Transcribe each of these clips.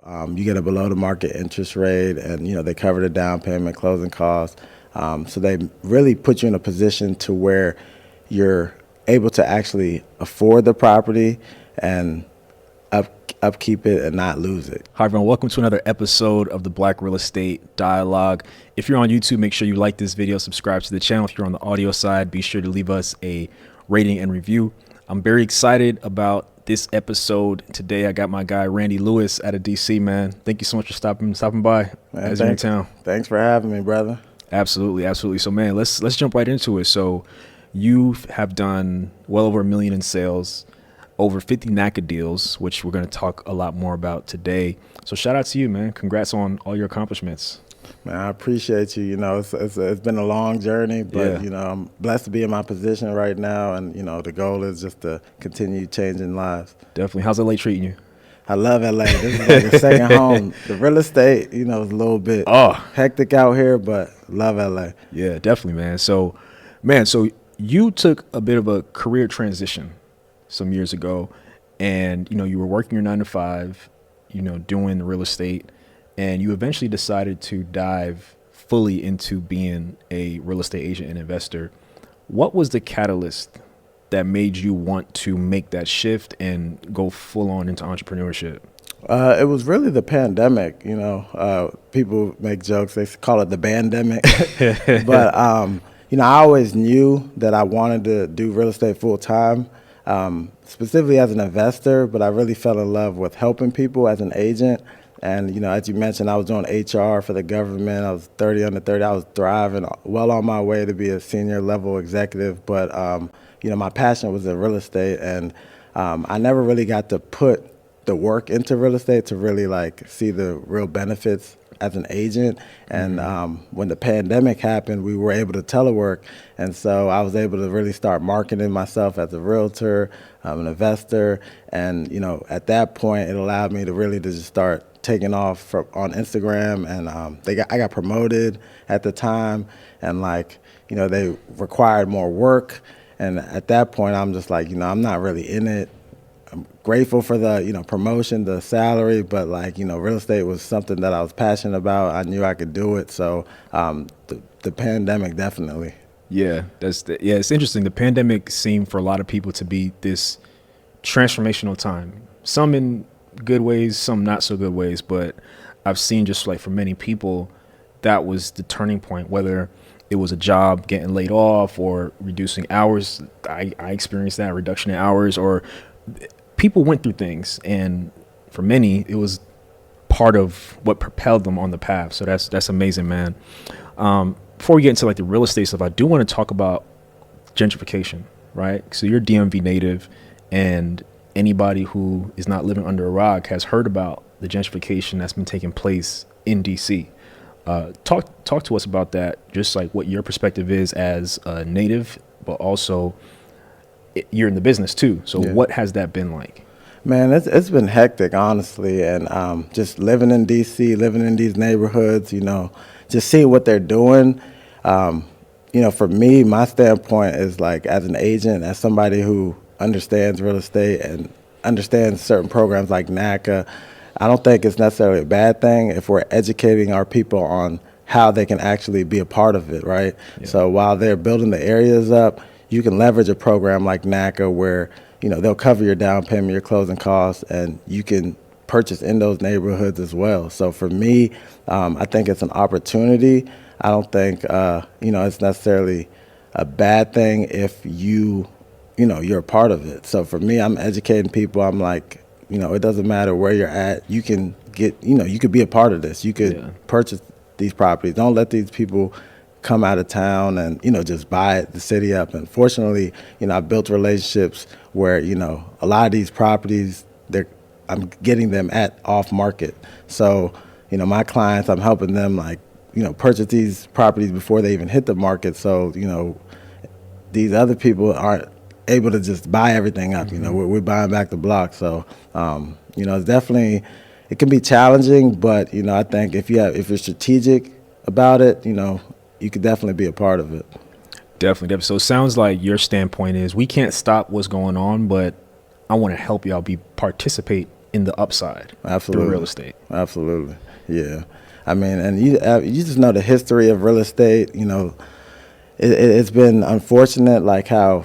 You get a below the market interest rate, and they cover the down payment, closing costs. So they really put you in a position to where you're able to actually afford the property and upkeep it and not lose it. Hi everyone, welcome to another episode of the Black Real Estate Dialogue. If you're on YouTube, make sure you like this video, subscribe to the channel. If you're on the audio side, be sure to leave us a rating and review. I'm very excited about this episode today. I got my guy Randy Lewis out of DC, man. Thank you so much for stopping by as you're in town. Thanks for having me, brother. Absolutely. So man, let's jump right into it. So you have done well over $1 million in sales, over 50 NACA deals, which we're going to talk a lot more about today. So shout out to you, man. Congrats on all your accomplishments. Man, I appreciate you. It's been a long journey, but I'm blessed to be in my position right now, and the goal is just to continue changing lives. Definitely. How's LA treating you? I love LA. This is like a second home. The real estate, is a little bit hectic out here, but love LA. Yeah, definitely, man. So you took a bit of a career transition some years ago, and you were working your 9-to-5, doing real estate, and you eventually decided to dive fully into being a real estate agent and investor. What was the catalyst that made you want to make that shift and go full on into entrepreneurship? It was really the pandemic. People make jokes, they call it the bandemic. But I always knew that I wanted to do real estate full time, specifically as an investor, but I really fell in love with helping people as an agent. And, as you mentioned, I was doing HR for the government. I was 30 under 30. I was thriving, well on my way to be a senior level executive. But, my passion was in real estate, and I never really got to put the work into real estate to really see the real benefits as an agent. And when the pandemic happened, we were able to telework. And so I was able to really start marketing myself as a realtor, an investor. And, at that point, it allowed me to really just start taking off on Instagram. And I got promoted at the time. And they required more work. And at that point, I'm just I'm not really in it. I'm grateful for the, promotion, the salary, but real estate was something that I was passionate about. I knew I could do it. So the pandemic definitely. Yeah, it's interesting. The pandemic seemed for a lot of people to be this transformational time, some in good ways, some not so good ways. But I've seen just for many people, that was the turning point, whether it was a job getting laid off or reducing hours. I experienced that reduction in hours, or people went through things, and for many, it was part of what propelled them on the path. So that's amazing, man. Before we get into the real estate stuff, I do want to talk about gentrification, right? So you're DMV native, and anybody who is not living under a rock has heard about the gentrification that's been taking place in DC. Talk to us about that, just what your perspective is as a native, but also you're in the business too. So What has that been like? Man, it's been hectic, honestly. And just living in DC, living in these neighborhoods, just seeing what they're doing. For me, my standpoint is as an agent, as somebody who understands real estate and understands certain programs like NACA, I don't think it's necessarily a bad thing if we're educating our people on how they can actually be a part of it, right? Yeah. So while they're building the areas up, you can leverage a program like NACA where, they'll cover your down payment, your closing costs, and you can purchase in those neighborhoods as well. So for me, I think it's an opportunity. I don't think, it's necessarily a bad thing if you're a part of it. So for me, I'm educating people. I'm it doesn't matter where you're at. You can get, you could be a part of this. You could purchase these properties. Don't let these people come out of town and, just buy the city up. And fortunately, I've built relationships where, a lot of these properties, I'm getting them at off market. So, my clients, I'm helping them purchase these properties before they even hit the market. So, these other people aren't able to just buy everything up. We're buying back the block. So, it's definitely, it can be challenging, but, I think if you're strategic about it, you could definitely be a part of it. Definitely. So it sounds like your standpoint is we can't stop what's going on, but I want to help y'all participate in the upside Absolutely. through real estate. Absolutely. Yeah. I mean, and you just know the history of real estate. It's been unfortunate, like how,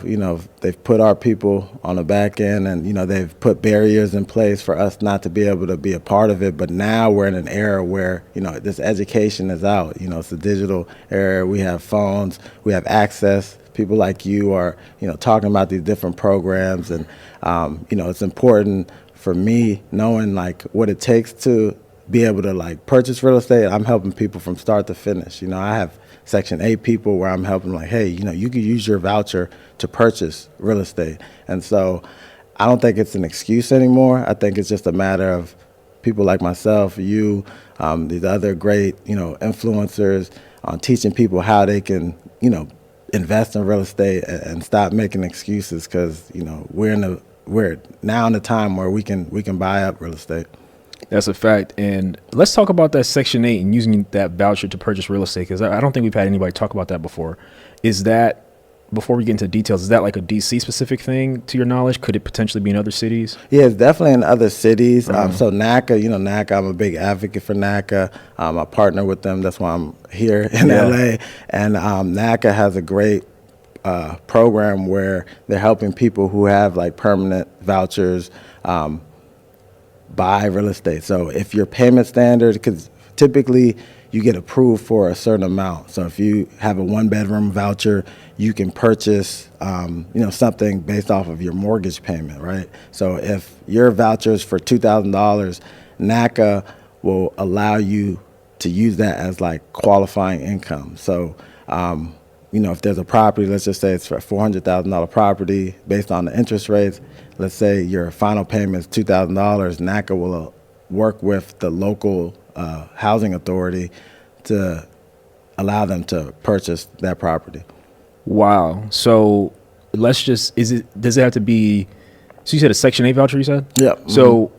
they've put our people on the back end and, they've put barriers in place for us not to be able to be a part of it. But now we're in an era where, this education is out. It's a digital era. We have phones, we have access. People like you are, talking about these different programs. And, it's important for me knowing like what it takes to be able to like purchase real estate. I'm helping people from start to finish. I have Section 8 people where I'm helping like, hey, you can use your voucher to purchase real estate. And so I don't think it's an excuse anymore. I think it's just a matter of people like myself, you, these other great, influencers on teaching people how they can, invest in real estate and stop making excuses because, we're now in a time where we can buy up real estate. That's a fact. And let's talk about that Section 8 and using that voucher to purchase real estate, because I don't think we've had anybody talk about that before. Is that, before we get into details, is that like a D.C. specific thing to your knowledge? Could it potentially be in other cities? Yeah, it's definitely in other cities. So NACA, NACA, I'm a big advocate for NACA. I partner with them. That's why I'm here in LA. And NACA has a great program where they're helping people who have like permanent vouchers buy real estate. So if your payment standard, because typically you get approved for a certain amount. So if you have a 1-bedroom voucher, you can purchase, something based off of your mortgage payment, right? So if your voucher is for $2,000, NACA will allow you to use that as like qualifying income. So, if there's a property, let's just say it's for a $400,000 property based on the interest rates, let's say your final payment is $2,000, NACA will work with the local housing authority to allow them to purchase that property. Wow. So does it have to be, so you said a Section 8 voucher, you said? Yep. So,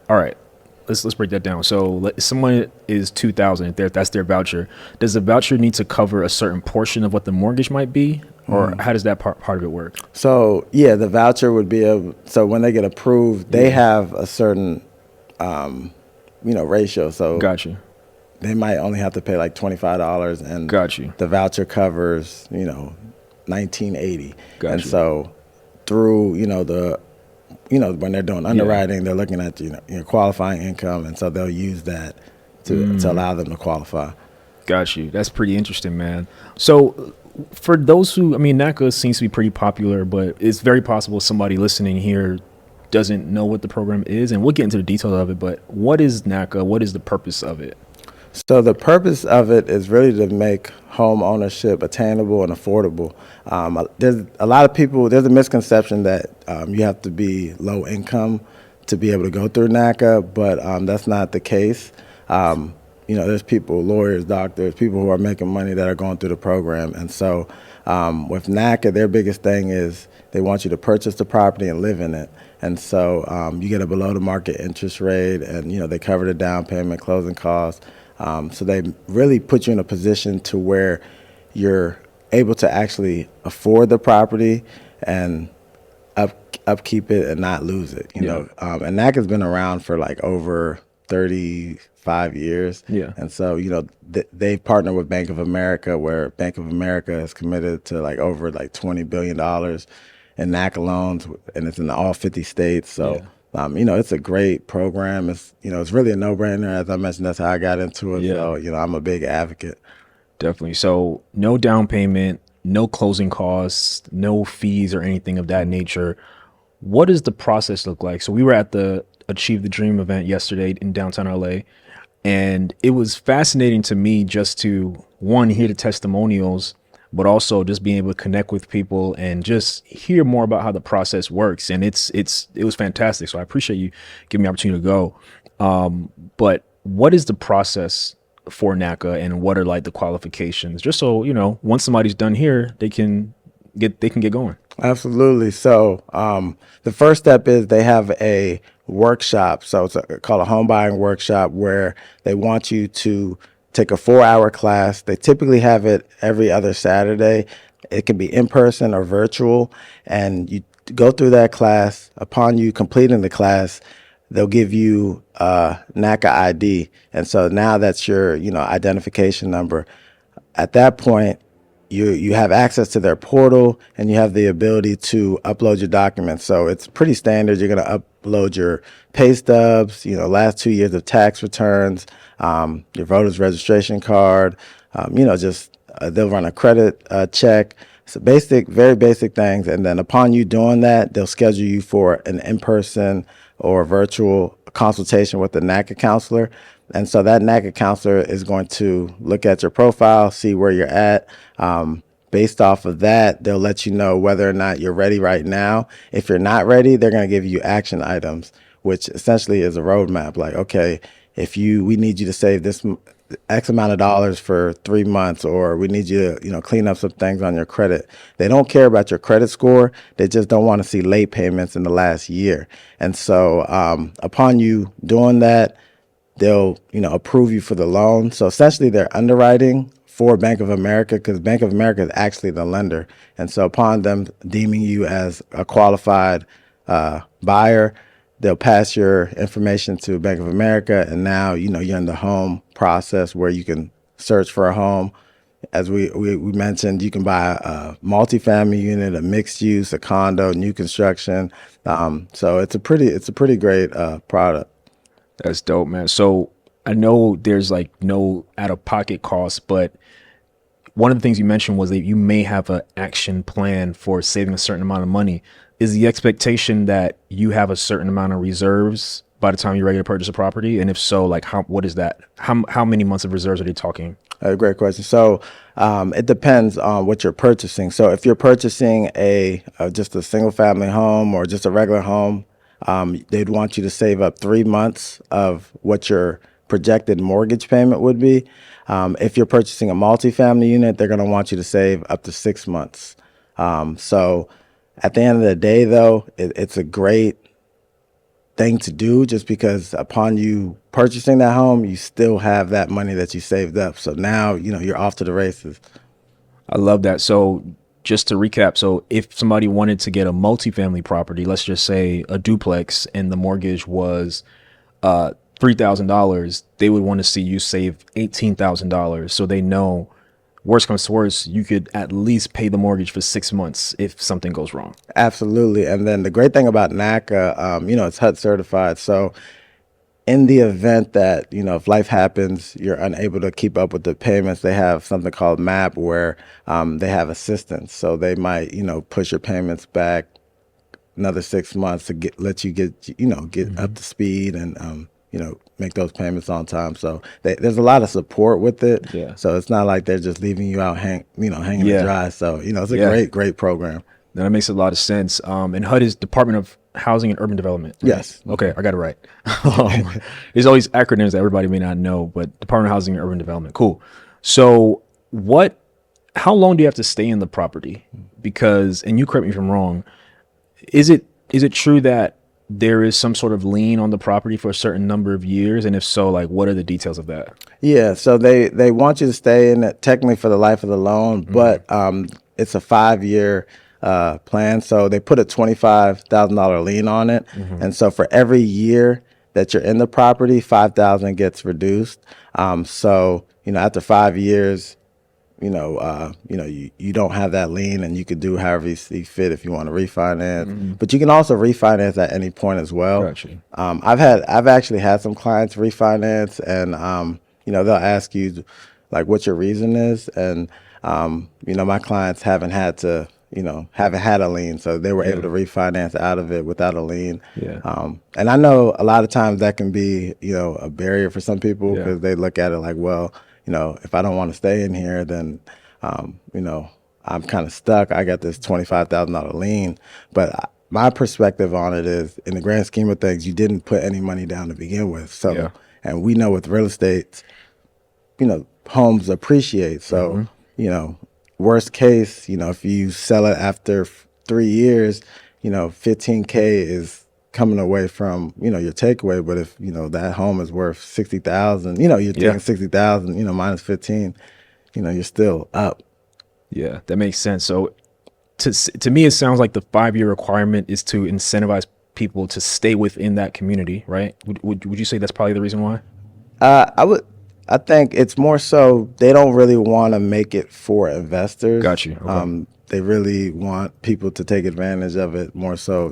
all right. Let's break that down. So someone is 2,000, that's their voucher. Does the voucher need to cover a certain portion of what the mortgage might be? Or how does that part of it work? So, yeah, the voucher would be so when they get approved, they have a certain, ratio. So Got you. they might only have to pay like $25 and Got you. the voucher covers, $19.80. Got and you. so through, when they're doing underwriting, they're looking at, your qualifying income. And so they'll use that to allow them to qualify. Got you. That's pretty interesting, man. So for those who, NACA seems to be pretty popular, but it's very possible somebody listening here doesn't know what the program is, and we'll get into the details of it, but what is NACA? What is the purpose of it? So the purpose of it is really to make home ownership attainable and affordable. There's a lot of people, there's a misconception that you have to be low income to be able to go through NACA, but that's not the case. There's people, lawyers, doctors, people who are making money that are going through the program. And so with NACA, their biggest thing is they want you to purchase the property and live in it. And so you get a below the market interest rate and, they cover the down payment, closing costs. So they really put you in a position to where you're able to actually afford the property and upkeep it and not lose it, know. And NACA's been around for like over 35 years. Yeah. And so, they partner with Bank of America, where Bank of America is committed to like over like $20 billion in NACA loans, and it's in all 50 states. So, it's a great program. It's, it's really a no-brainer. As I mentioned, that's how I got into it. Yeah. So, I'm a big advocate. Definitely. So no down payment, no closing costs, no fees or anything of that nature. What does the process look like? So we were at the Achieve the Dream event yesterday in downtown LA, and it was fascinating to me just to, one, hear the testimonials, but also just being able to connect with people and just hear more about how the process works. And it was fantastic. So I appreciate you giving me the opportunity to go. But what is the process for NACA, and what are like the qualifications? Just so, once somebody's done here, they can get going. Absolutely. So the first step is they have a workshop. So it's called a home buying workshop, where they want you to take a 4-hour class. They typically have it every other Saturday. It can be in person or virtual. And you go through that class. Upon you completing the class, they'll give you NACA ID. And so now that's your, identification number. At that point, you have access to their portal and you have the ability to upload your documents. So it's pretty standard. You're going to upload your pay stubs, last 2 years of tax returns, your voter's registration card, they'll run a credit check. So very basic things. And then upon you doing that, they'll schedule you for an in-person or virtual consultation with the NACA counselor. And so that NACA counselor is going to look at your profile, see where you're at. Based off of that, they'll let you know whether or not you're ready right now. If you're not ready, they're going to give you action items, which essentially is a roadmap. Like, okay, we need you to save this X amount of dollars for 3 months, or we need you to, clean up some things on your credit. They don't care about your credit score. They just don't want to see late payments in the last year. And so upon you doing that, they'll, approve you for the loan. So essentially they're underwriting for Bank of America, because Bank of America is actually the lender. And so upon them deeming you as a qualified buyer, they'll pass your information to Bank of America. And now, you're in the home process where you can search for a home. As we mentioned, you can buy a multifamily unit, a mixed use, a condo, new construction. So it's a pretty great product. That's dope, man. So I know there's like no out of pocket costs, but one of the things you mentioned was that you may have an action plan for saving a certain amount of money. Is the expectation that you have a certain amount of reserves by the time you're ready to purchase a property? And if so, like what is that? How many months of reserves are they talking? Great question. So it depends on what you're purchasing. So if you're purchasing just a single family home or just a regular home, they'd want you to save up 3 months of what your projected mortgage payment would be. If you're purchasing a multifamily unit, they're going to want you to save up to 6 months. So at the end of the day, though, it's a great thing to do, just because upon you purchasing that home, you still have that money that you saved up. So now, you're off to the races. I love that. So just to recap, so if somebody wanted to get a multifamily property, let's just say a duplex, and the mortgage was $3,000, they would want to see you save $18,000. So they know, worst comes to worst, you could at least pay the mortgage for 6 months if something goes wrong. Absolutely. And then the great thing about NACA, it's HUD certified. So in the event that, if life happens, you're unable to keep up with the payments, they have something called MAP, where they have assistance. So they might, push your payments back another 6 months to let you get up to speed and, make those payments on time. So there's a lot of support with it. Yeah. So it's not like they're just leaving you out hanging to dry. So, it's a great program. That makes a lot of sense. And HUD is Department of Housing and Urban Development. Right? Yes. Okay, I got it right. There's all these acronyms that everybody may not know, but Department of Housing and Urban Development. Cool. So how long do you have to stay in the property? Because, and you correct me if I'm wrong, is it true that there is some sort of lien on the property for a certain number of years? And if so, like, what are the details of that? Yeah, so they want you to stay in it technically for the life of the loan, but it's a 5-year plan. So they put a $25,000 lien on it. And so for every year that you're in the property, $5,000 gets reduced. So, after 5 years, you don't have that lien, and you could do however you see fit if you want to refinance. But you can also refinance at any point as well. Gotcha. I've actually had some clients refinance, and they'll ask you like what your reason is, and my clients haven't had a lien, so they were able to refinance out of it without a lien. Yeah. And I know a lot of times that can be a barrier for some people, because they look at it like, well, if I don't want to stay in here, then, I'm kind of stuck. I got this $25,000 lien. But my perspective on it is, in the grand scheme of things, you didn't put any money down to begin with. So, and we know with real estate, homes appreciate. So, worst case, if you sell it after 3 years, 15K is coming away from, your takeaway. But if, that home is worth 60,000, you're taking 60,000, minus 15, you're still up. Yeah, that makes sense. So to me, it sounds like the 5-year requirement is to incentivize people to stay within that community, right? Would you say that's probably the reason why? I would. I think it's more so they don't really want to make it for investors. Got you. Okay. They really want people to take advantage of it more so,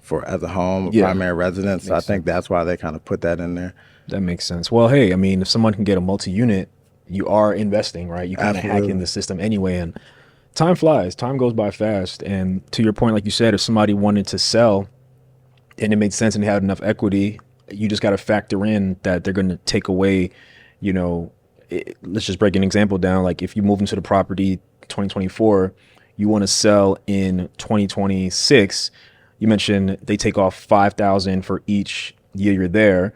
for as a home, a Yeah. primary residence. So I Makes think that's why they kind of put that in there. That makes sense. Well, hey, I mean, if someone can get a multi-unit, you are investing, right? You kind of hack in Absolutely. the system anyway, and time flies. Time goes by fast. And to your point, like you said, if somebody wanted to sell and it made sense and they had enough equity, you just got to factor in that they're going to take away, let's just break an example down. Like if you move into the property 2024, you want to sell in 2026. You mentioned they take off 5,000 for each year you're there.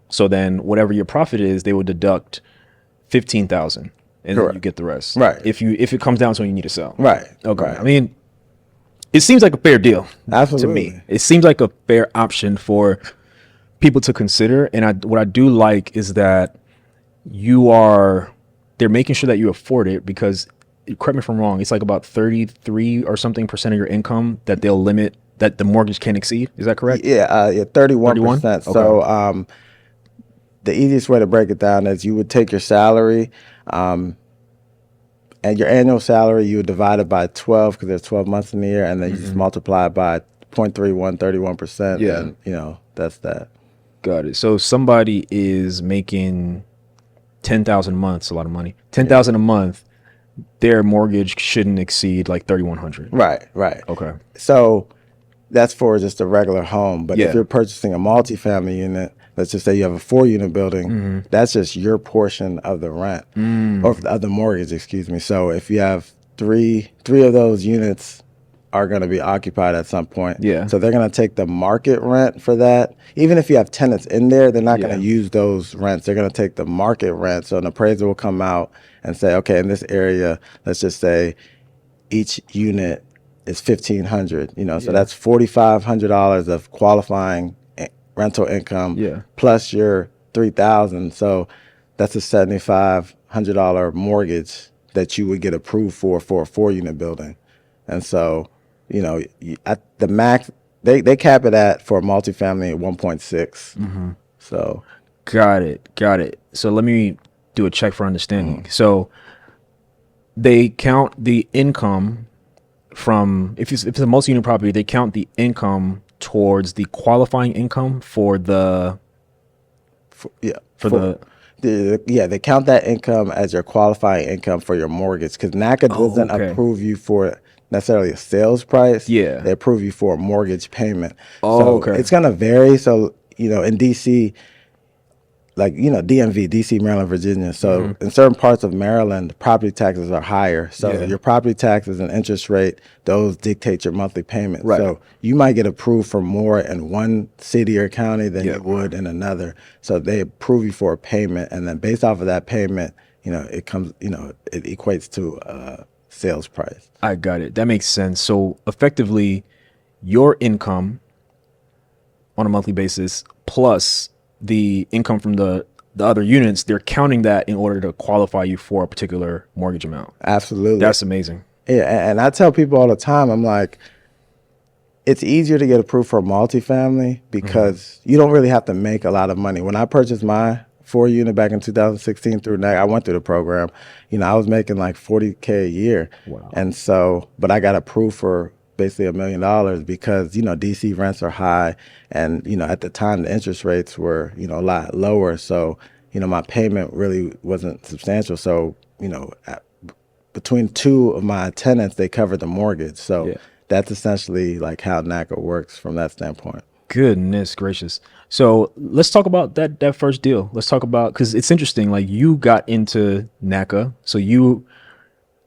So then whatever your profit is, they will deduct 15,000 and then you get the rest. Right. If it comes down to when you need to sell. Right. Okay. Right. I mean, it seems like a fair deal Absolutely. to me. It seems like a fair option for people to consider. And what I do like is that they're making sure that you afford it, because correct me if I'm wrong, it's like about 33 or something percent of your income that they'll limit, that the mortgage can't exceed. Is that correct? Yeah, 31%. Okay. So the easiest way to break it down is you would take your salary, and your annual salary, you would divide it by 12 because there's 12 months in the year, and then you just multiply it by 0.31, 31%. Yeah. And, that's that. Got it. So somebody is making 10,000 a month. It's a lot of money. 10,000 a month. Their mortgage shouldn't exceed like 3,100. Right, right. Okay. So that's for just a regular home. But Yeah. if you're purchasing a multifamily unit, let's just say you have a 4-unit building, that's just your portion of the rent or of the mortgage, excuse me. So if you have three of those units are going to be occupied at some point. Yeah. So they're going to take the market rent for that. Even if you have tenants in there, they're not going Yeah. to use those rents. They're going to take the market rent. So an appraiser will come out and say, okay, in this area, let's just say each unit is $1,500. So that's $4,500 of qualifying rental income plus your $3,000. So that's a $7,500 mortgage that you would get approved for a 4-unit building. And so, at the max, they cap it at for a multifamily at 1.6. So Got it. So let me do a check for understanding. So they count the income from, if it's a multi-unit property, they count the income towards the qualifying income for the they count that income as your qualifying income for your mortgage, because NACA doesn't approve you for necessarily a sales price. Yeah. They approve you for a mortgage payment. Oh, so it's going to vary. So, in DC, like, DMV, DC, Maryland, Virginia. So in certain parts of Maryland, property taxes are higher. So your property taxes and interest rate, those dictate your monthly payment. Right. So you might get approved for more in one city or county than you would in another. So they approve you for a payment. And then based off of that payment, it comes, it equates to a sales price. I got it. That makes sense. So effectively, your income on a monthly basis plus the income from the other units, they're counting that in order to qualify you for a particular mortgage amount. Absolutely. That's amazing. Yeah, and I tell people all the time, I'm like, it's easier to get approved for a multifamily because you don't really have to make a lot of money. When I purchased my 4-unit back in 2016 through NACA, I went through the program, I was making like $40K a year. Wow. And so, but I got approved for basically $1 million because, DC rents are high. And, at the time, the interest rates were, a lot lower. So, my payment really wasn't substantial. So, between 2 of my tenants, they covered the mortgage. So that's essentially like how NACA works from that standpoint. Goodness gracious. So let's talk about that first deal. Let's talk about, because it's interesting, like you got into NACA. So you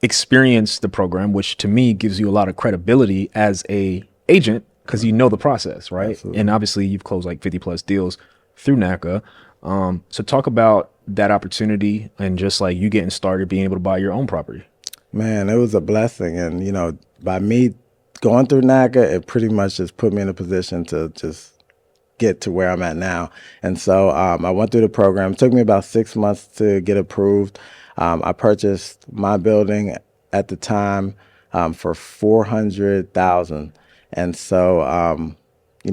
experienced the program, which to me gives you a lot of credibility as a agent because you know the process, right? Absolutely. And obviously you've closed like 50 plus deals through NACA. So talk about that opportunity and just like you getting started, being able to buy your own property. Man, it was a blessing. And, by me going through NACA, it pretty much just put me in a position to just get to where I'm at now. And so I went through the program. It took me about 6 months to get approved. I purchased my building at the time for $400,000. And so,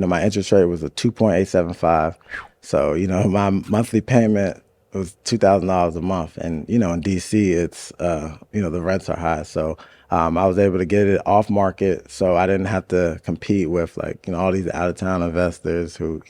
my interest rate was a 2.875. So, my monthly payment was $2,000 a month. And, in DC, it's, the rents are high. So I was able to get it off market. So I didn't have to compete with like, all these out of town investors who,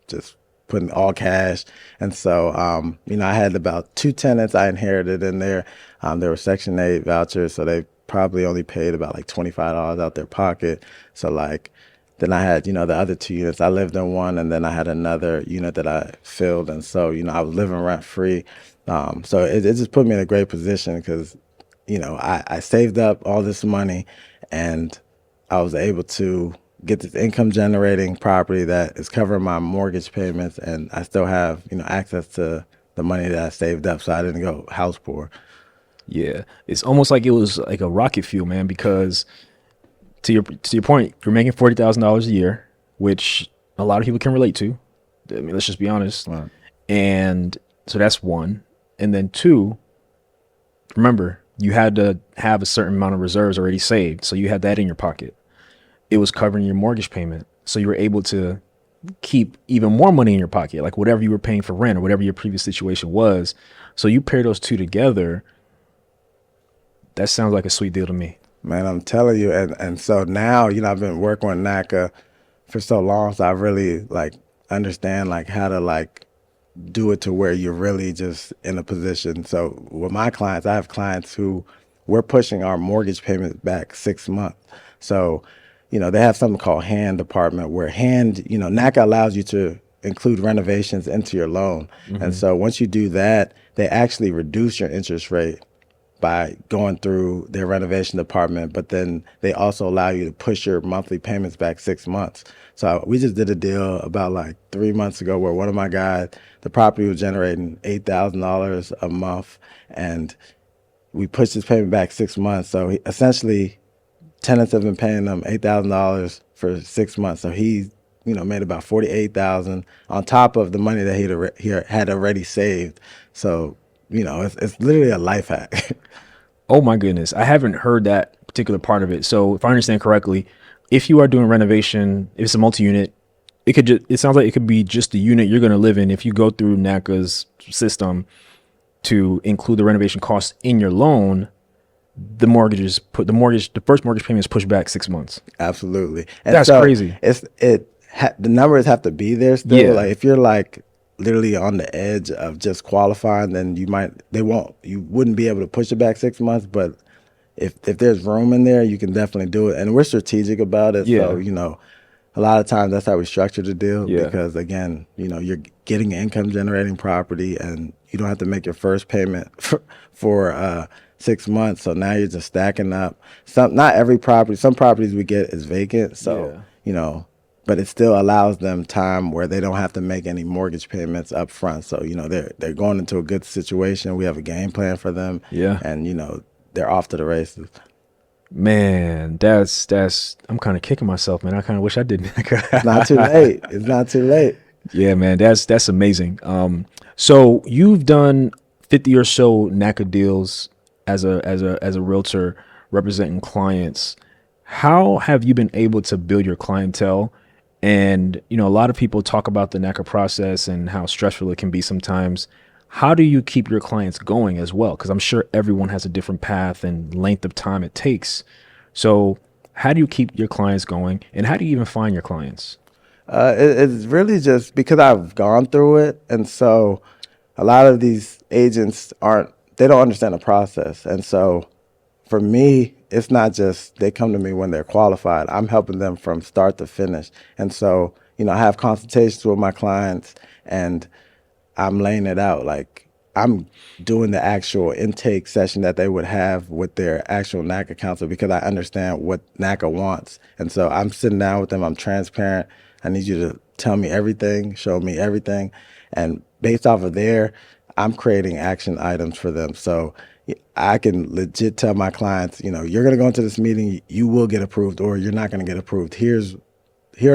just putting all cash. And so, I had about 2 tenants I inherited in there. There were Section 8 vouchers. So they probably only paid about like $25 out their pocket. So like, then I had, the other 2 units. I lived in one, and then I had another unit that I filled. And so, I was living rent free. So it just put me in a great position because, I saved up all this money, and I was able to get this income generating property that is covering my mortgage payments. And I still have, access to the money that I saved up. So I didn't go house poor. Yeah, it's almost like it was like a rocket fuel, man. Because to your point, you're making $40,000 a year, which a lot of people can relate to. I mean, let's just be honest. Right. And so that's one. And then two, remember, you had to have a certain amount of reserves already saved. So you had that in your pocket. It was covering your mortgage payment. So you were able to keep even more money in your pocket, like whatever you were paying for rent or whatever your previous situation was. So you pair those two together. That sounds like a sweet deal to me. Man, I'm telling you. And so now, I've been working with NACA for so long. So I really like understand like how to like do it to where you're really just in a position. So with my clients, I have clients who we're pushing our mortgage payments back 6 months. So, they have something called hand department where NACA allows you to include renovations into your loan. Mm-hmm. And so once you do that, they actually reduce your interest rate by going through their renovation department, but then they also allow you to push your monthly payments back 6 months. So we just did a deal about like 3 months ago where one of my guys, the property was generating $8,000 a month, and we pushed his payment back 6 months. So essentially, tenants have been paying them $8,000 for 6 months. So he, made about $48,000 on top of the money that he had already saved. So, it's literally a life hack. Oh my goodness. I haven't heard that particular part of it. So if I understand correctly, if you are doing renovation, if it's a multi-unit, it sounds like it could be just the unit you're going to live in. If you go through NACA's system to include the renovation costs in your loan, the first mortgage payment is pushed back 6 months. Absolutely. And that's so crazy. The numbers have to be there still. Yeah. Like if you're like literally on the edge of just qualifying, then you wouldn't be able to push it back 6 months. But if there's room in there, you can definitely do it. And we're strategic about it. Yeah. So, a lot of times that's how we structure the deal. Yeah. Because again, you're getting an income generating property, and you don't have to make your first payment for 6 months. So now you're just stacking up. Some properties we get is vacant. So, but it still allows them time where they don't have to make any mortgage payments up front. So, they're going into a good situation. We have a game plan for them. Yeah. And, they're off to the races. Man, I'm kind of kicking myself, man. I kind of wish I didn't. It's not too late. It's not too late. Yeah, man, that's amazing. So you've done 50 or so NACA deals as a realtor representing clients. How have you been able to build your clientele? And, a lot of people talk about the NACA process and how stressful it can be sometimes. How do you keep your clients going as well? Because I'm sure everyone has a different path and length of time it takes. So how do you keep your clients going? And how do you even find your clients? It's really just because I've gone through it. And so a lot of these agents they don't understand the process. And so for me, it's not just they come to me when they're qualified. I'm helping them from start to finish. And so, I have consultations with my clients, and I'm laying it out. Like I'm doing the actual intake session that they would have with their actual NACA counsel because I understand what NACA wants. And so I'm sitting down with them. I'm transparent. I need you to tell me everything, show me everything. And based off of there, I'm creating action items for them. So I can legit tell my clients, you're going to go into this meeting, you will get approved, or you're not going to get approved. Here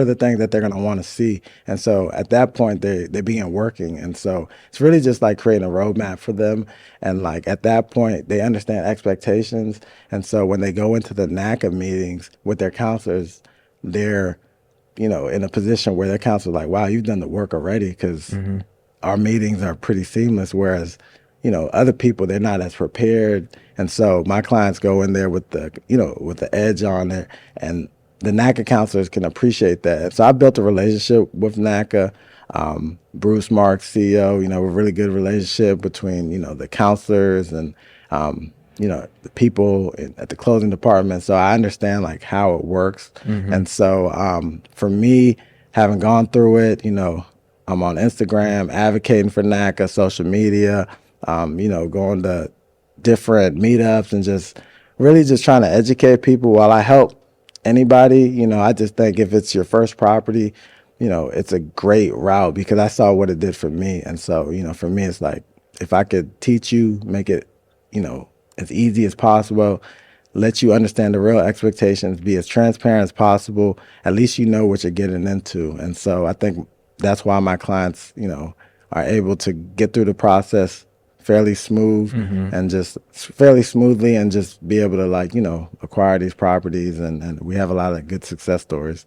are the things that they're going to want to see. And so at that point, they begin working. And so it's really just like creating a roadmap for them. And like at that point, they understand expectations. And so when they go into the NACA meetings with their counselors, they're in a position where their counsel like, wow, you've done the work already, because our meetings are pretty seamless. Whereas, other people, they're not as prepared. And so my clients go in there with with the edge on it, and the NACA counselors can appreciate that. So I built a relationship with NACA. Bruce Marks, CEO, a really good relationship between, the counselors and, the people at the closing department. So I understand like how it works. And so for me, having gone through it, I'm on Instagram advocating for NACA, social media, going to different meetups and just really just trying to educate people while I help anybody. I just think if it's your first property, it's a great route because I saw what it did for me. And so, for me, it's like, if I could teach you, make it, as easy as possible, let you understand the real expectations, be as transparent as possible, at least you know what you're getting into. And so I think that's why my clients, are able to get through the process fairly smooth and just fairly smoothly and just be able to acquire these properties. And we have a lot of good success stories.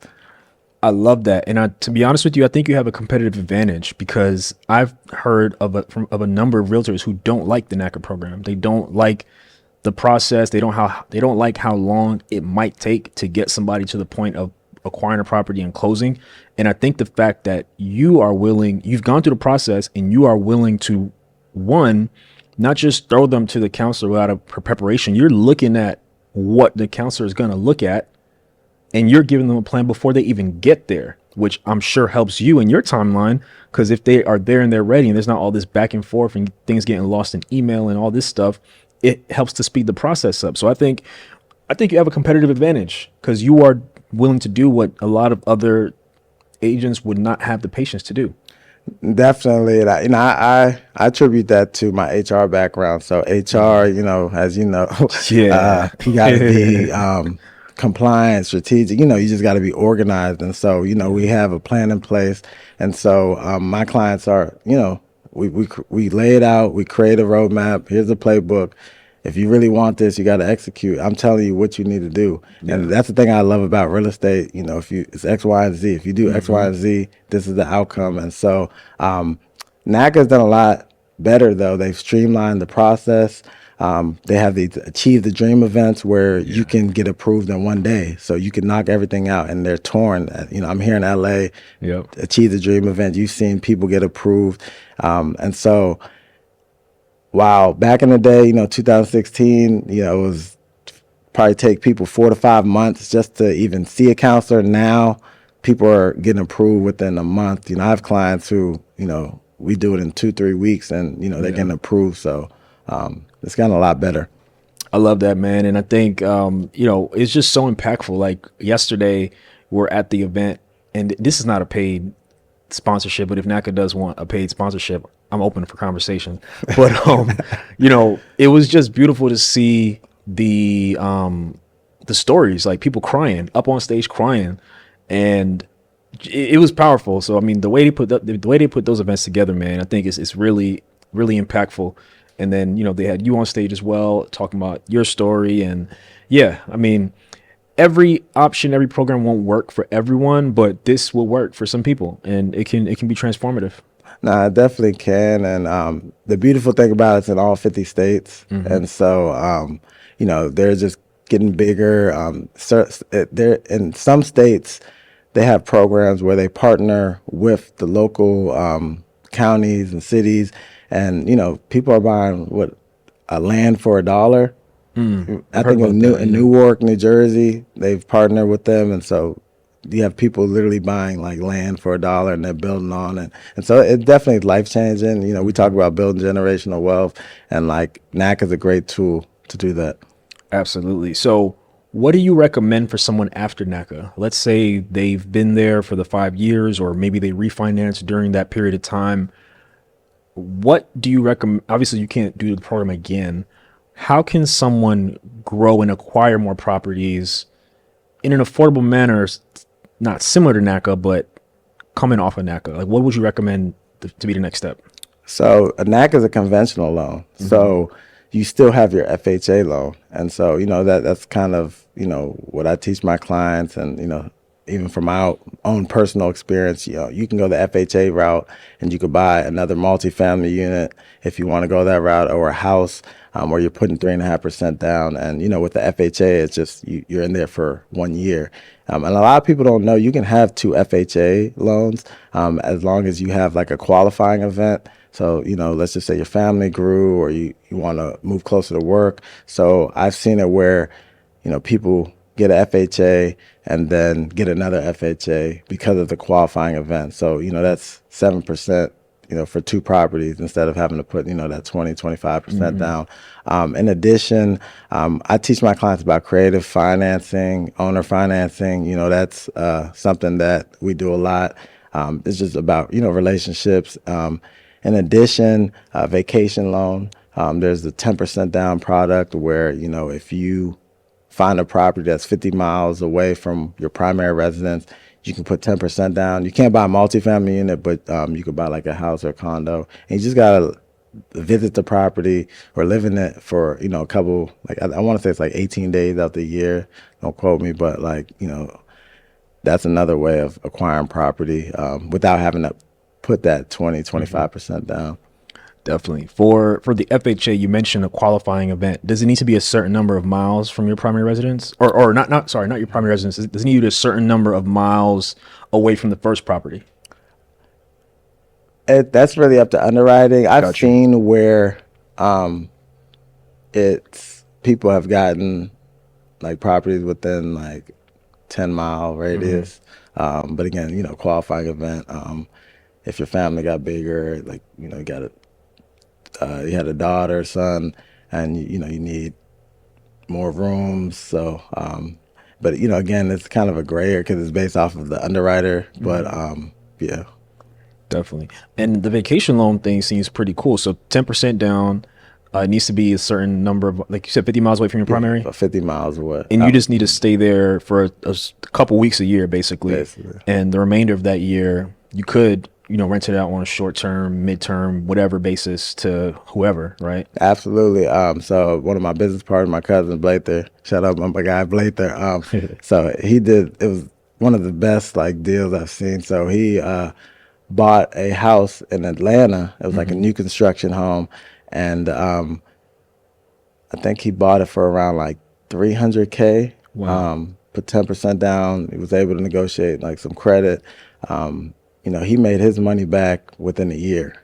I love that. And to be honest with you, I think you have a competitive advantage because I've heard of a number of realtors who don't like the NACA program. They don't like the process. They don't like how long it might take to get somebody to the point of acquiring a property and closing. And I think the fact that you've gone through the process and you are willing to, one, not just throw them to the counselor without a preparation. You're looking at what the counselor is going to look at, and you're giving them a plan before they even get there, which I'm sure helps you in your timeline. Because if they are there and they're ready and there's not all this back and forth and things getting lost in email and all this stuff, it helps to speed the process up. So I think you have a competitive advantage because you are willing to do what a lot of other agents would not have the patience to do. Definitely. And I attribute that to my HR background. So HR, as you know, Yeah. You got to be compliant, strategic, you just got to be organized. And so, we have a plan in place. And so my clients are, we lay it out, we create a roadmap. Here's a playbook. If you really want this, you got to execute. I'm telling you what you need to do. Yeah. And that's the thing I love about real estate. It's X, Y, and Z. If you do X, Y, and Z, this is the outcome. And so NACA's done a lot better, though. They've streamlined the process. They have these Achieve the Dream events where you can get approved in one day. So you can knock everything out, and they're torn. I'm here in LA, Achieve the Dream event. You've seen people get approved. And so, wow, back in the day, 2016, it was probably take people 4 to 5 months just to even see a counselor. Now people are getting approved within a month. I have clients who, we do it in 2-3 weeks and, they're getting approved. So, it's gotten a lot better. I love that, man. And I think, it's just so impactful. Like yesterday, we're at the event, and this is not a paid sponsorship, but if NACA does want a paid sponsorship, I'm open for conversation. But, it was just beautiful to see the stories, like people crying, up on stage crying. And it was powerful. So, I mean, the way they put those events together, man, I think it's really, really impactful. And then, they had you on stage as well, talking about your story. And yeah, I mean, every program won't work for everyone, but this will work for some people, and it can be transformative. No, it definitely can. And the beautiful thing about it, it's in all 50 states. And so, they're just getting bigger. They're in some states, they have programs where they partner with the local counties and cities. And, people are buying a land for $1. I think in Newark, New Jersey, they've partnered with them. And so you have people literally buying like land for $1 and they're building on it. And so it's definitely life changing. We talk about building generational wealth, and like NACA is a great tool to do that. Absolutely. So what do you recommend for someone after NACA? Let's say they've been there for the 5 years, or maybe they refinanced during that period of time. What do you recommend? Obviously, you can't do the program again. How can someone grow and acquire more properties in an affordable manner, not similar to NACA, but coming off of NACA? Like, what would you recommend to be the next step? So a NACA is a conventional loan. So you still have your FHA loan. And so, that's kind of, what I teach my clients. And, even from my own personal experience, you can go the FHA route and you could buy another multifamily unit if you want to go that route, or a house where you're putting 3.5% down. And, with the FHA, it's just you're in there for 1 year. And a lot of people don't know you can have 2 FHA loans as long as you have like a qualifying event. So, let's just say your family grew, or you want to move closer to work. So I've seen it where, people get an FHA and then get another FHA because of the qualifying event. So, that's 7%, for 2 properties instead of having to put, that 25% down. In addition, I teach my clients about creative financing, owner financing. That's something that we do a lot. It's just about, relationships. In addition, vacation loan, there's the 10% down product where, if you find a property that's 50 miles away from your primary residence, you can put 10% down. You can't buy a multifamily unit, but you could buy like a house or a condo. And you just got to visit the property or live in it for, a couple, like I want to say it's like 18 days out the year. Don't quote me, but like, that's another way of acquiring property without having to put that 25% down. Definitely. For the FHA, you mentioned a qualifying event. Does it need to be a certain number of miles from your primary residence? Or not your primary residence. Does it need to be a certain number of miles away from the first property? That's really up to underwriting. I've Gotcha. seen where it's people have gotten like properties within like 10-mile radius. But again, qualifying event. If your family got bigger, like, you had a daughter, son, and you need more rooms. So, but again, it's kind of a gray area because it's based off of the underwriter. But yeah, definitely. And the vacation loan thing seems pretty cool. So 10% down. It needs to be a certain number of, like you said, 50 miles away from your primary. 50 miles away, and you just need to stay there for a couple weeks a year, basically. And the remainder of that year, you could rent it out on a short-term, mid-term, whatever basis to whoever, right? Absolutely. So one of my business partners, my cousin Blather, shout out my guy Blather. So it was one of the best like deals I've seen. So he bought a house in Atlanta. It was like a new construction home, and I think he bought it for around like $300K. Wow. Put 10% down. He was able to negotiate like some credit. He made his money back within a year.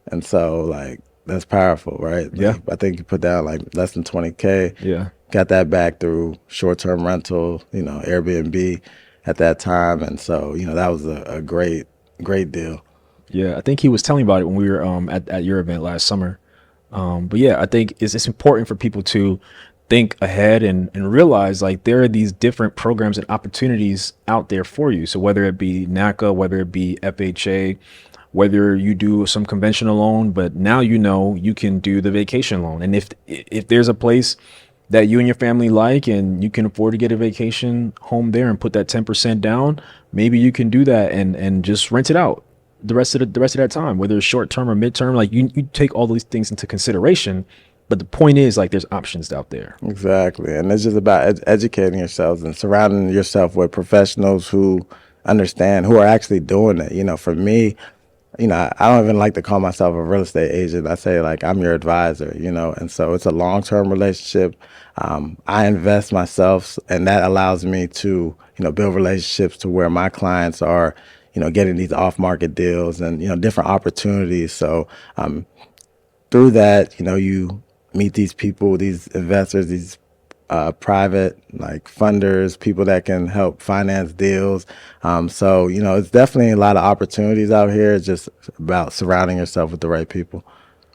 And so, like, that's powerful, right? Yeah. Like, I think you put down, like, less than $20K. Yeah. Got that back through short-term rental, Airbnb at that time. And so, that was a great deal. Yeah, I think he was telling me about it when we were at your event last summer. But yeah, I think it's important for people to think ahead and realize like there are these different programs and opportunities out there for you. So whether it be NACA, whether it be FHA, whether you do some conventional loan, but now you can do the vacation loan. And if there's a place that you and your family like and you can afford to get a vacation home there and put that 10% down, maybe you can do that and just rent it out the rest of that time, whether it's short term or midterm. Like you take all these things into consideration. But the point is, like, there's options out there. Exactly. And it's just about educating yourselves and surrounding yourself with professionals who understand, who are actually doing it. For me, I don't even like to call myself a real estate agent. I say, like, I'm your advisor, and so it's a long-term relationship. I invest myself, and that allows me to, build relationships to where my clients are, getting these off-market deals and, different opportunities. So through that, you meet these people, these investors, these private like funders, people that can help finance deals. So, it's definitely a lot of opportunities out here. It's just about surrounding yourself with the right people.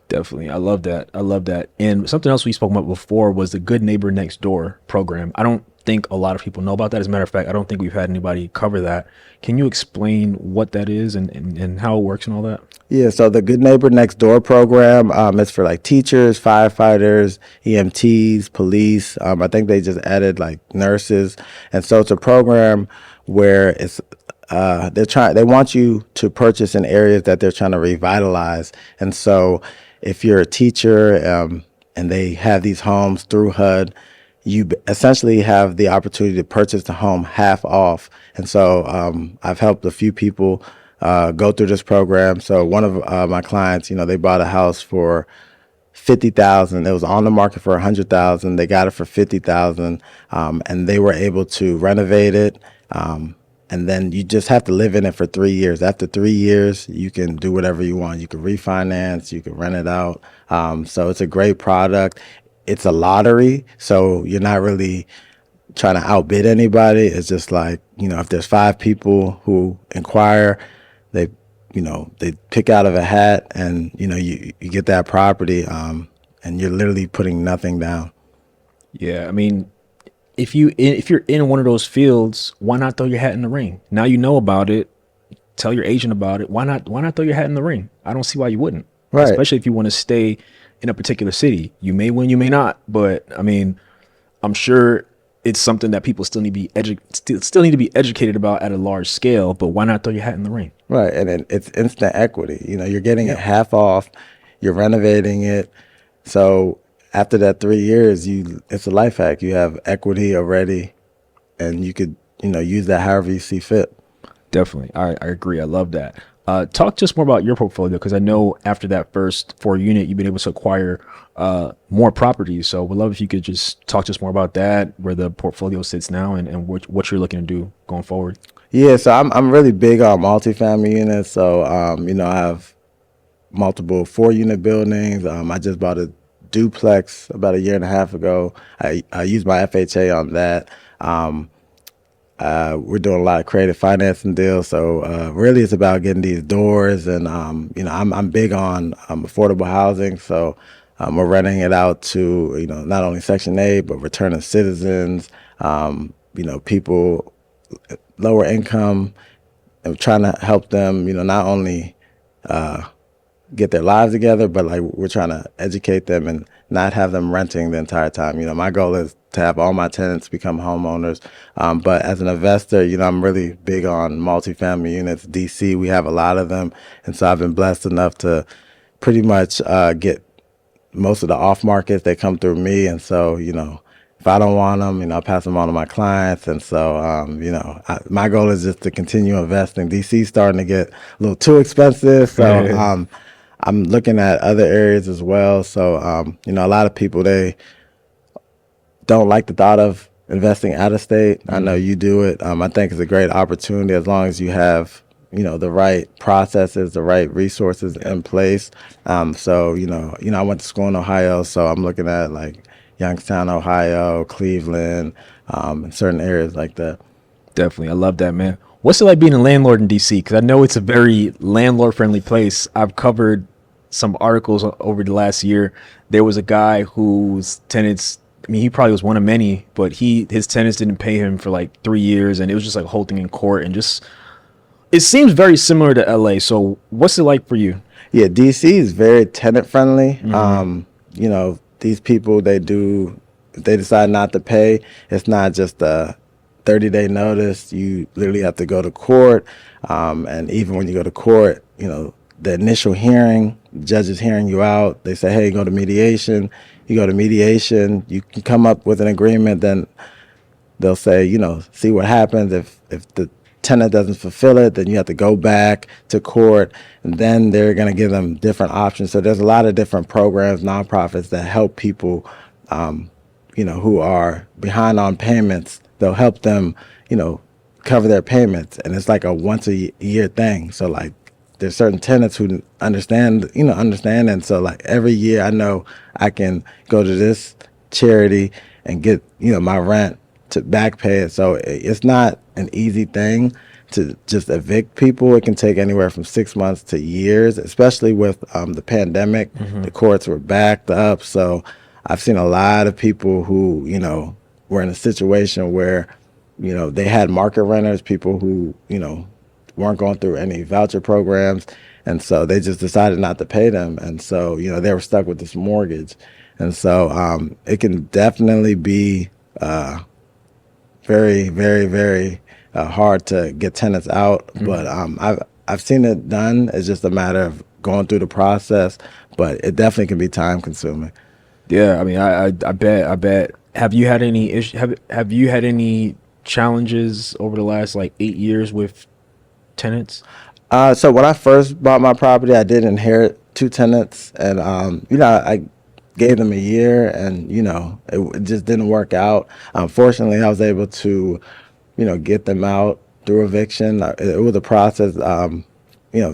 Definitely. I love that. And something else we spoke about before was the Good Neighbor Next Door program. I don't think a lot of people know about that. As a matter of fact, I don't think we've had anybody cover that. Can you explain what that is and how it works and all that? Yeah, so the Good Neighbor Next Door program is for like teachers, firefighters, EMTs, police. I think they just added like nurses. And so it's a program where it's they want you to purchase in areas that they're trying to revitalize. And so if you're a teacher and they have these homes through HUD, essentially have the opportunity to purchase the home half off. And so I've helped a few people go through this program. So one of my clients, they bought a house for 50,000. It was on the market for 100,000. They got it for 50,000, and they were able to renovate it. And then you just have to live in it for 3 years. After 3 years, you can do whatever you want. You can refinance, you can rent it out. So it's a great product. It's a lottery, so you're not really trying to outbid anybody. It's just like, if there's 5 people who inquire, they they pick out of a hat, and you get that property, and you're literally putting nothing down. Yeah, I mean, if you're in one of those fields, why not throw your hat in the ring? Now you know about it. Tell your agent about it. Why not throw your hat in the ring? I don't see why you wouldn't. Right. Especially if you want to stay in a particular city. You may win, you may not. But I mean, I'm sure it's something that people still need to be educated about at a large scale. But why not throw your hat in the ring? Right, and it's instant equity. You're getting it half off. You're renovating it. So after that 3 years, it's a life hack. You have equity already, and you could use that however you see fit. Definitely, I agree. I love that. Talk just more about your portfolio, because I know after that first 4 unit, you've been able to acquire more properties. So we'd love if you could just talk just more about that, where the portfolio sits now, and what you're looking to do going forward. Yeah, so I'm really big on multifamily units. So I have multiple 4-unit buildings. I just bought a duplex about a year and a half ago. I used my FHA on that. We're doing a lot of creative financing deals. So really it's about getting these doors, and I'm big on affordable housing. So we're renting it out to not only Section 8 but returning citizens, people lower income, and trying to help them not only get their lives together, but like we're trying to educate them and not have them renting the entire time. My goal is to have all my tenants become homeowners. But as an investor, I'm really big on multifamily units. DC, we have a lot of them. And so I've been blessed enough to pretty much get most of the off markets. They come through me. And so, if I don't want them, I'll pass them on to my clients. And so, my goal is just to continue investing. DC's starting to get a little too expensive. So, I'm looking at other areas as well. So, a lot of people, they don't like the thought of investing out of state. I know you do it. I think it's a great opportunity as long as you have, the right processes, the right resources in place. So, I went to school in Ohio, so I'm looking at like Youngstown, Ohio, Cleveland, and certain areas like that. Definitely. I love that, man. What's it like being a landlord in DC? Because I know it's a very landlord-friendly place. I've covered some articles over the last year. There was a guy whose tenants, I mean, he probably was one of many, but his tenants didn't pay him for like 3 years, and it was just like a whole thing in court, and just, it seems very similar to LA. So what's it like for you? Yeah, DC is very tenant friendly. These people, they decide not to pay. It's not just a 30-day notice. You literally have to go to court. And even when you go to court, the initial hearing, the judge is hearing you out. They say, hey, go to mediation. You go to mediation. You can come up with an agreement. Then they'll say, see what happens. If the tenant doesn't fulfill it, then you have to go back to court, and then they're going to give them different options. So there's a lot of different programs, nonprofits that help people, who are behind on payments. They'll help them, cover their payments, and it's like a once a year thing. So like, there's certain tenants who understand, and so like every year I know I can go to this charity and get, my rent to back pay it. So it's not an easy thing to just evict people. It can take anywhere from 6 months to years, especially with the pandemic. The courts were backed up. So I've seen a lot of people who, were in a situation where, they had market renters, people who, weren't going through any voucher programs. And so they just decided not to pay them. And so, they were stuck with this mortgage. And so it can definitely be very, very, very hard to get tenants out. But I've seen it done. It's just a matter of going through the process. But it definitely can be time consuming. Yeah, I mean, I bet Have you had any have you had any challenges over the last like 8 years with tenants? So when I first bought my property, I did inherit two tenants, and I gave them a year, and it just didn't work out. Fortunately, I was able to, get them out through eviction. It was a process.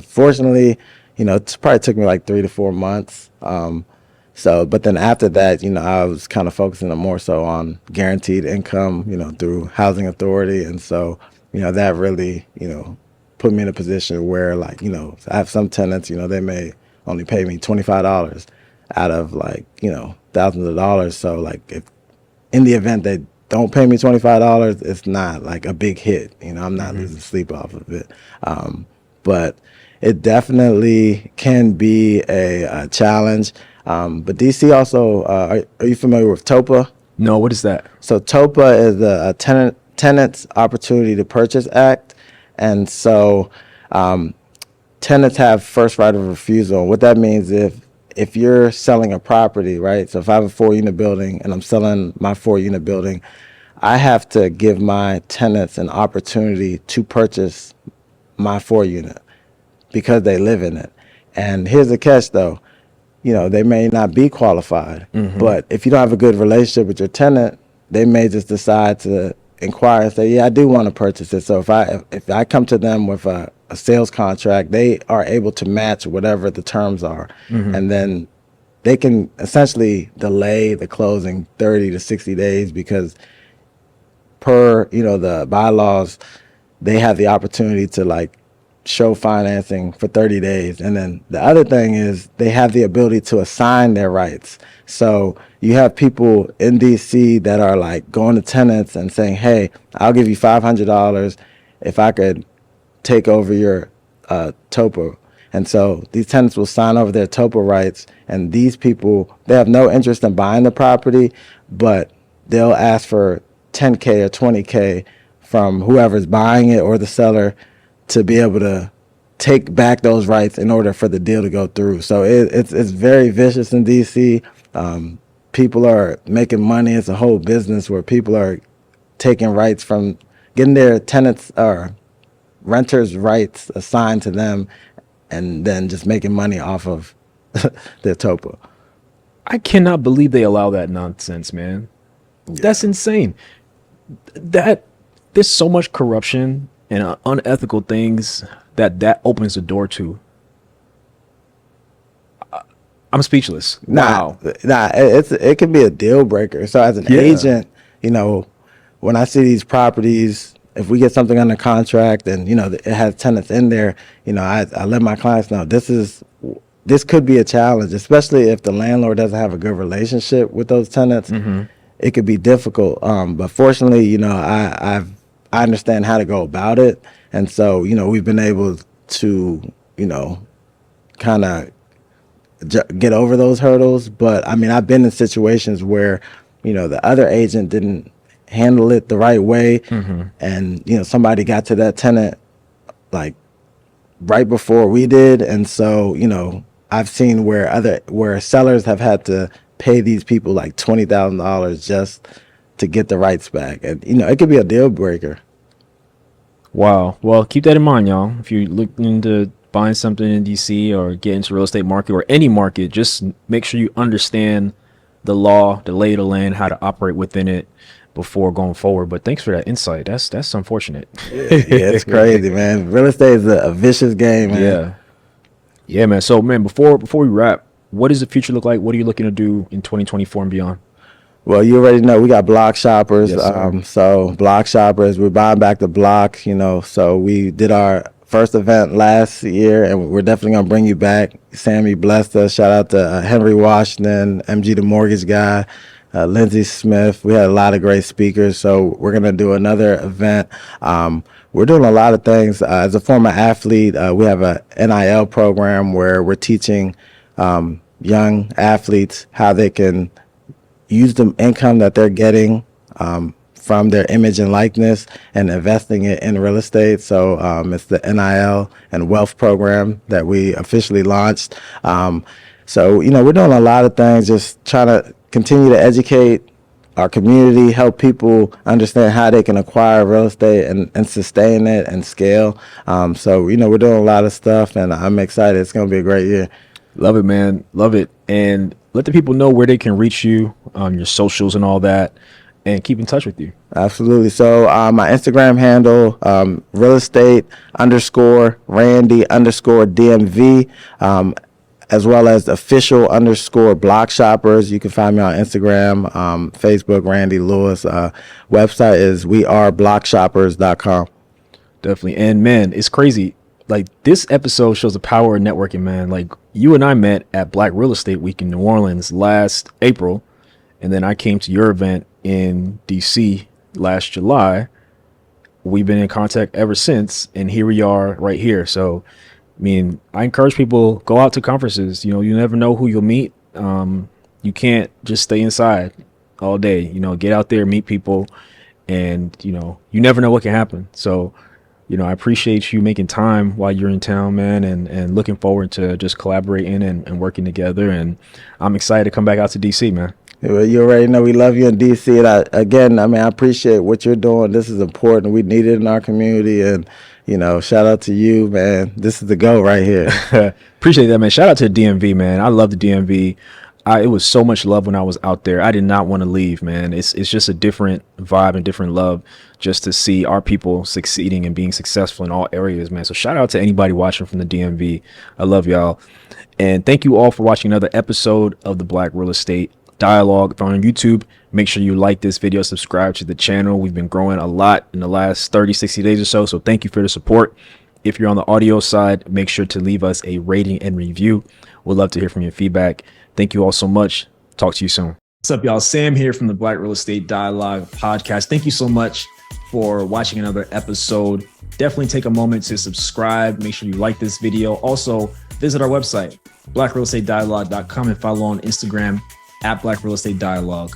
Fortunately, it probably took me like 3 to 4 months. But then after that, I was kind of focusing more so on guaranteed income, through housing authority. And so, that really, put me in a position where like, I have some tenants, they may only pay me $25 out of like, thousands of dollars. So like if in the event they don't pay me $25, it's not like a big hit. I'm not losing sleep off of it. But it definitely can be a challenge. But DC also, are you familiar with TOPA? No, what is that? So TOPA is a Tenants Opportunity to Purchase Act. And so tenants have first right of refusal. What that means, if you're selling a property, right? So if I have a 4-unit building and I'm selling my 4-unit building, I have to give my tenants an opportunity to purchase my 4-unit because they live in it. And here's the catch though, they may not be qualified, but if you don't have a good relationship with your tenant, they may just decide to inquire and say, yeah, I do want to purchase it. So if I come to them with a sales contract, they are able to match whatever the terms are. And then they can essentially delay the closing 30 to 60 days because per, the bylaws, they have the opportunity to like show financing for 30 days. And then the other thing is they have the ability to assign their rights. So you have people in DC that are like going to tenants and saying, hey, I'll give you $500 if I could take over your TOPA. And so these tenants will sign over their TOPA rights, and these people, they have no interest in buying the property, but they'll ask for 10K or 20K from whoever's buying it or the seller to be able to take back those rights in order for the deal to go through. So it's very vicious in DC. People are making money. It's a whole business where people are taking rights from getting their tenants or renters' rights assigned to them and then just making money off of their TOPA. I cannot believe they allow that nonsense, man. Yeah. That's insane. There's so much corruption and unethical things that opens the door to. I'm speechless. Wow. It can be a deal breaker. So as an agent, when I see these properties, if we get something under contract and it has tenants in there, I let my clients know this could be a challenge, especially if the landlord doesn't have a good relationship with those tenants. It could be difficult. But fortunately, I understand how to go about it. And so, we've been able to, kind of get over those hurdles. But I mean, I've been in situations where, the other agent didn't handle it the right way. And, somebody got to that tenant like right before we did. And so, I've seen where sellers have had to pay these people like $20,000 just to get the rights back. And, it could be a deal breaker. Wow. Well, keep that in mind, y'all. If you're looking into buying something in DC or get into real estate market or any market, just make sure you understand the law, the lay of the land, how to operate within it before going forward. But thanks for that insight. That's unfortunate. Yeah, it's crazy, man. Real estate is a vicious game, man. Yeah, man. So, man, before we wrap, what does the future look like? What are you looking to do in 2024 and beyond? Well, you already know we got block shoppers. Yes, so block shoppers, we're buying back the block, so we did our first event last year and we're definitely going to bring you back. Sammy blessed us. Shout out to Henry Washington, MG the mortgage guy, Lindsey Smith. We had a lot of great speakers. So we're going to do another event. We're doing a lot of things. As a former athlete, we have a NIL program where we're teaching young athletes how they can use the income that they're getting from their image and likeness and investing it in real estate. So it's the NIL and wealth program that we officially launched. So, we're doing a lot of things, just trying to continue to educate our community, help people understand how they can acquire real estate and sustain it and scale. So, we're doing a lot of stuff, and I'm excited. It's going to be a great year. Love it, man. Love it. And let the people know where they can reach you on your socials and all that, and keep in touch with you. Absolutely. So my Instagram handle, real estate _Randy_DMV, as well as official _block shoppers. You can find me on Instagram, Facebook, Randy Lewis. Website is weareblockshoppers.com. Definitely. And man, it's crazy. Like, this episode shows the power of networking, man. Like, you and I met at Black Real Estate Week in New Orleans last April. And then I came to your event in D.C. last July. We've been in contact ever since, and here we are right here. So, I mean, I encourage people, go out to conferences. You never know who you'll meet. You can't just stay inside all day. Get out there, meet people, and, you never know what can happen. So, I appreciate you making time while you're in town, man, and looking forward to just collaborating and working together. And I'm excited to come back out to D.C., man. You already know we love you in D.C. And I appreciate what you're doing. This is important. We need it in our community. And, shout out to you, man. This is the go right here. Appreciate that, man. Shout out to the DMV, man. I love the DMV. It was so much love when I was out there. I did not want to leave, man. It's just a different vibe and different love just to see our people succeeding and being successful in all areas, man. So shout out to anybody watching from the DMV. I love y'all. And thank you all for watching another episode of the Black Real Estate Dialogue. If you're on YouTube, make sure you like this video, subscribe to the channel. We've been growing a lot in the last 60 days or so. So thank you for the support. If you're on the audio side, make sure to leave us a rating and review. We'd love to hear from your feedback. Thank you all so much. Talk to you soon. What's up, y'all? Sam here from the Black Real Estate Dialogue podcast. Thank you so much for watching another episode. Definitely take a moment to subscribe. Make sure you like this video. Also, visit our website, blackrealestatedialogue.com, and follow on Instagram at Black Real Estate Dialogue.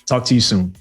Talk to you soon.